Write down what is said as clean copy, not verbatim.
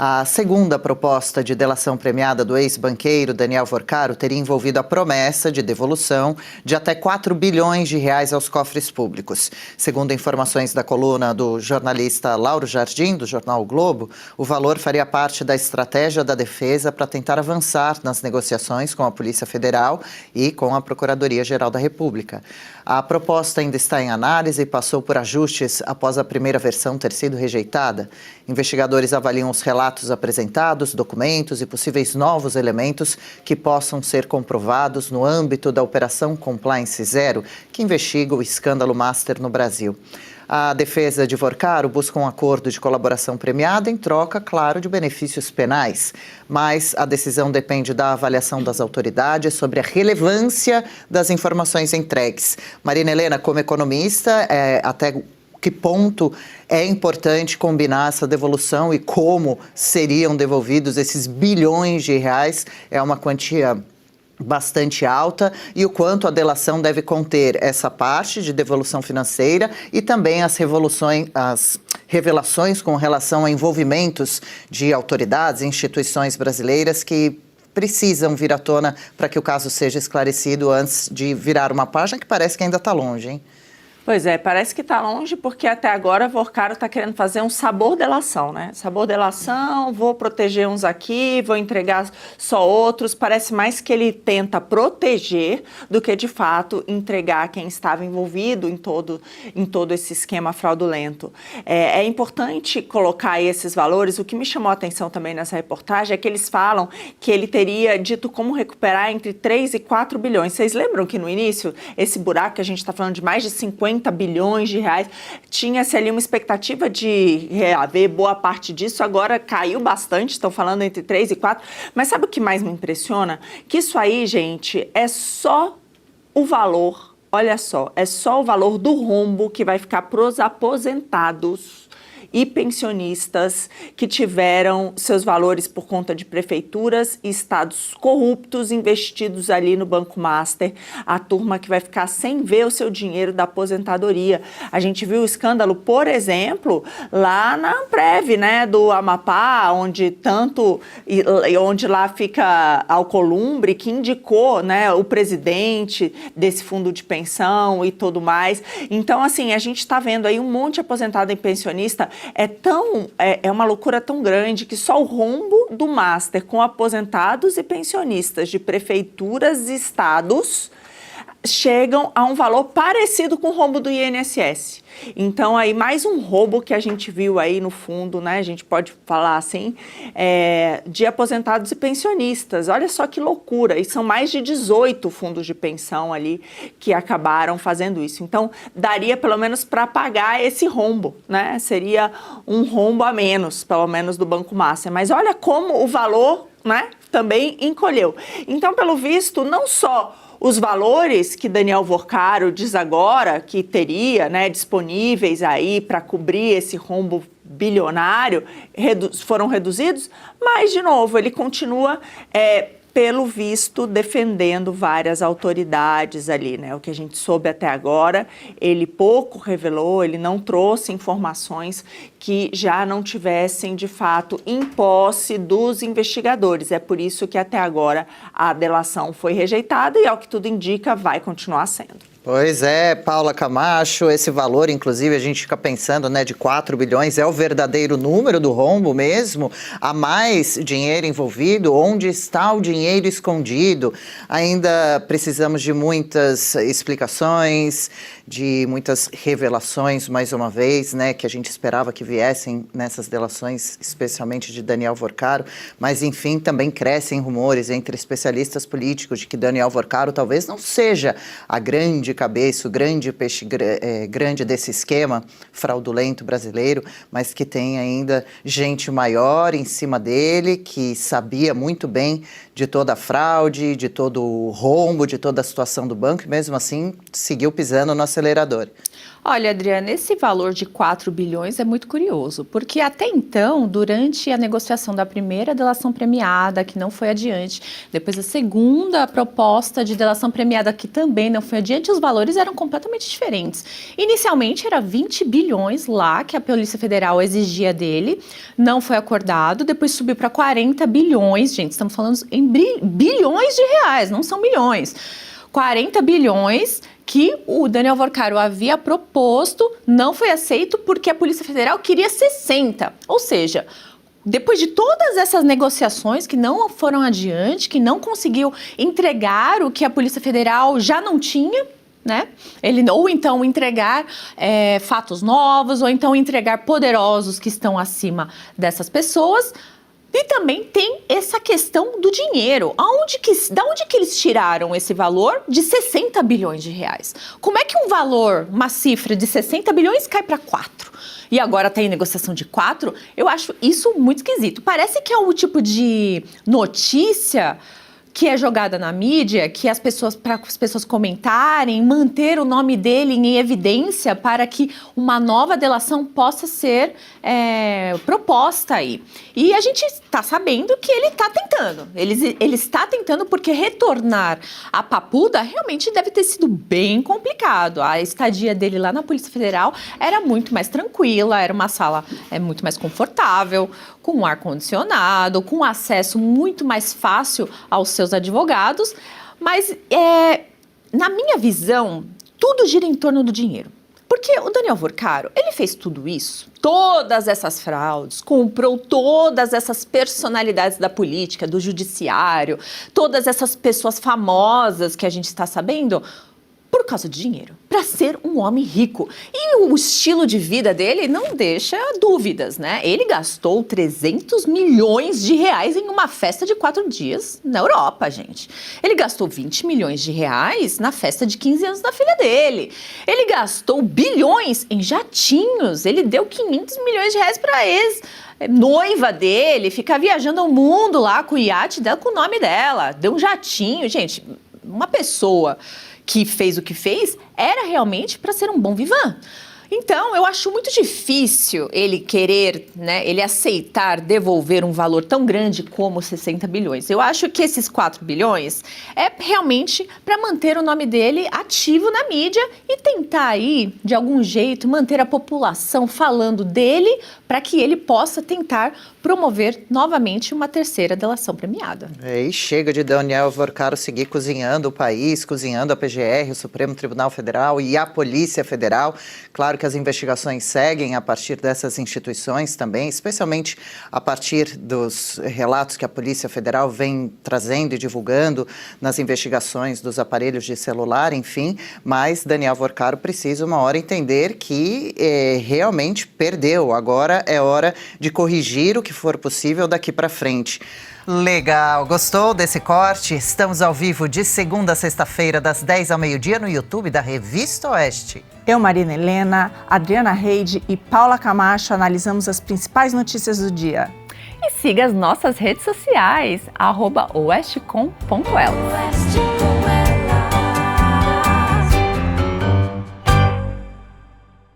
A segunda proposta de delação premiada do ex-banqueiro Daniel Vorcaro teria envolvido a promessa de devolução de até 4 bilhões de reais aos cofres públicos. Segundo informações da coluna do jornalista Lauro Jardim, do jornal o Globo, o valor faria parte da estratégia da defesa para tentar avançar nas negociações com a Polícia Federal e com a Procuradoria-Geral da República. A proposta ainda está em análise e passou por ajustes após a primeira versão ter sido rejeitada. Investigadores avaliam os relatos apresentados, documentos e possíveis novos elementos que possam ser comprovados no âmbito da Operação Compliance Zero, que investiga o escândalo Master no Brasil. A defesa de Vorcaro busca um acordo de colaboração premiada em troca, claro, de benefícios penais. Mas a decisão depende da avaliação das autoridades sobre a relevância das informações entregues. Marina Helena, como economista, até que ponto é importante combinar essa devolução e como seriam devolvidos esses bilhões de reais? É uma quantia bastante alta, e o quanto a delação deve conter essa parte de devolução financeira e também as revelações com relação a envolvimentos de autoridades e instituições brasileiras que precisam vir à tona para que o caso seja esclarecido antes de virar uma página que parece que ainda está longe, hein? Pois é, parece que está longe porque até agora Vorcaro está querendo fazer um sabor delação, né? Sabor delação, vou proteger uns aqui, vou entregar só outros. Parece mais que ele tenta proteger do que, de fato, entregar quem estava envolvido em todo esse esquema fraudulento. É importante colocar aí esses valores. O que me chamou a atenção também nessa reportagem é que eles falam que ele teria dito como recuperar entre 3 e 4 bilhões. Vocês lembram que no início, esse buraco que a gente está falando de mais de 50 bilhões de reais, tinha-se ali uma expectativa de reaver boa parte disso, agora caiu bastante, estão falando entre 3 e 4, mas sabe o que mais me impressiona? Que isso aí, gente, é só o valor, olha só, é só o valor do rombo que vai ficar para os aposentados e pensionistas que tiveram seus valores por conta de prefeituras e estados corruptos investidos ali no Banco Master, a turma que vai ficar sem ver o seu dinheiro da aposentadoria. A gente viu o escândalo, por exemplo, lá na Amprev, né, do Amapá, onde lá fica Alcolumbre, que indicou, né, o presidente desse fundo de pensão e tudo mais. Então, assim, a gente está vendo aí um monte de aposentado e pensionista. É uma loucura tão grande que só o rombo do Master com aposentados e pensionistas de prefeituras e estados chegam a um valor parecido com o rombo do INSS. Então, aí, mais um roubo que a gente viu aí no fundo, né, a gente pode falar assim, de aposentados e pensionistas. Olha só que loucura, e são mais de 18 fundos de pensão ali que acabaram fazendo isso. Então, daria pelo menos para pagar esse rombo, né, seria um rombo a menos, pelo menos do Banco Master. Mas olha como o valor, né, também encolheu. Então, pelo visto, não só os valores que Daniel Vorcaro diz agora que teria, né, disponíveis aí para cobrir esse rombo bilionário foram reduzidos, mas, de novo, ele continua, pelo visto, defendendo várias autoridades ali, né? O que a gente soube até agora, ele pouco revelou, ele não trouxe informações que já não tivessem, de fato, em posse dos investigadores. É por isso que até agora a delação foi rejeitada e, ao que tudo indica, vai continuar sendo. Pois é, Paula Camacho, esse valor, inclusive, a gente fica pensando, né, de 4 bilhões, é o verdadeiro número do rombo mesmo? Há mais dinheiro envolvido? Onde está o dinheiro escondido? Ainda precisamos de muitas explicações, de muitas revelações, mais uma vez, né, que a gente esperava que viessem nessas delações, especialmente de Daniel Vorcaro, mas, enfim, também crescem rumores entre especialistas políticos de que Daniel Vorcaro talvez não seja a grande cabeça, o grande peixe grande desse esquema fraudulento brasileiro, mas que tem ainda gente maior em cima dele, que sabia muito bem de toda a fraude, de todo o rombo, de toda a situação do banco, e mesmo assim seguiu pisando no acelerador. Olha, Adriana, esse valor de 4 bilhões é muito curioso, porque até então, durante a negociação da primeira delação premiada, que não foi adiante, depois a segunda proposta de delação premiada, que também não foi adiante, os valores eram completamente diferentes. Inicialmente era 20 bilhões lá, que a Polícia Federal exigia dele, não foi acordado, depois subiu para 40 bilhões, gente, estamos falando em bilhões de reais, não são milhões. 40 bilhões que o Daniel Worcaro havia proposto, não foi aceito porque a Polícia Federal queria 60. Ou seja, depois de todas essas negociações que não foram adiante, que não conseguiu entregar o que a Polícia Federal já não tinha, né? Ou então entregar fatos novos, ou então entregar poderosos que estão acima dessas pessoas. E também tem essa questão do dinheiro. Da onde que eles tiraram esse valor de 60 bilhões de reais? Como é que um valor, uma cifra de 60 bilhões cai para 4? E agora tem negociação de 4? Eu acho isso muito esquisito. Parece que é um tipo de notícia que é jogada na mídia, que para as pessoas comentarem, manter o nome dele em evidência para que uma nova delação possa ser proposta aí. E a gente está sabendo que ele está tentando. Ele está tentando porque retornar a Papuda realmente deve ter sido bem complicado. A estadia dele lá na Polícia Federal era muito mais tranquila, era uma sala muito mais confortável, com ar-condicionado, com acesso muito mais fácil aos seus advogados, mas na minha visão, tudo gira em torno do dinheiro. Porque o Daniel Worcaro, ele fez tudo isso, todas essas fraudes, comprou todas essas personalidades da política, do judiciário, todas essas pessoas famosas que a gente está sabendo, por causa de dinheiro, para ser um homem rico. E o estilo de vida dele não deixa dúvidas, né? Ele gastou 300 milhões de reais em uma festa de 4 dias na Europa, gente. Ele gastou 20 milhões de reais na festa de 15 anos da filha dele. Ele gastou bilhões em jatinhos. Ele deu 500 milhões de reais para noiva dele, ficar viajando ao mundo lá com o iate dela, com o nome dela. Deu um jatinho. Gente, uma pessoa que fez o que fez, era realmente para ser um bom vivan. Então, eu acho muito difícil ele querer, né, ele aceitar devolver um valor tão grande como 60 bilhões. Eu acho que esses 4 bilhões é realmente para manter o nome dele ativo na mídia e tentar aí, de algum jeito, manter a população falando dele para que ele possa tentar promover novamente uma terceira delação premiada. E chega de Daniel Worcaro seguir cozinhando o país, cozinhando a PGR, o Supremo Tribunal Federal e a Polícia Federal. Claro que as investigações seguem a partir dessas instituições também, especialmente a partir dos relatos que a Polícia Federal vem trazendo e divulgando nas investigações dos aparelhos de celular, enfim. Mas Daniel Worcaro precisa uma hora entender que realmente perdeu. Agora é hora de corrigir o que for possível daqui para frente. Legal, gostou desse corte? Estamos ao vivo de segunda a sexta-feira, das 10 ao meio-dia, no YouTube da Revista Oeste. Eu, Marina Helena, Adriana Reide e Paula Camacho analisamos as principais notícias do dia. E siga as nossas redes sociais, @oestecom.elas.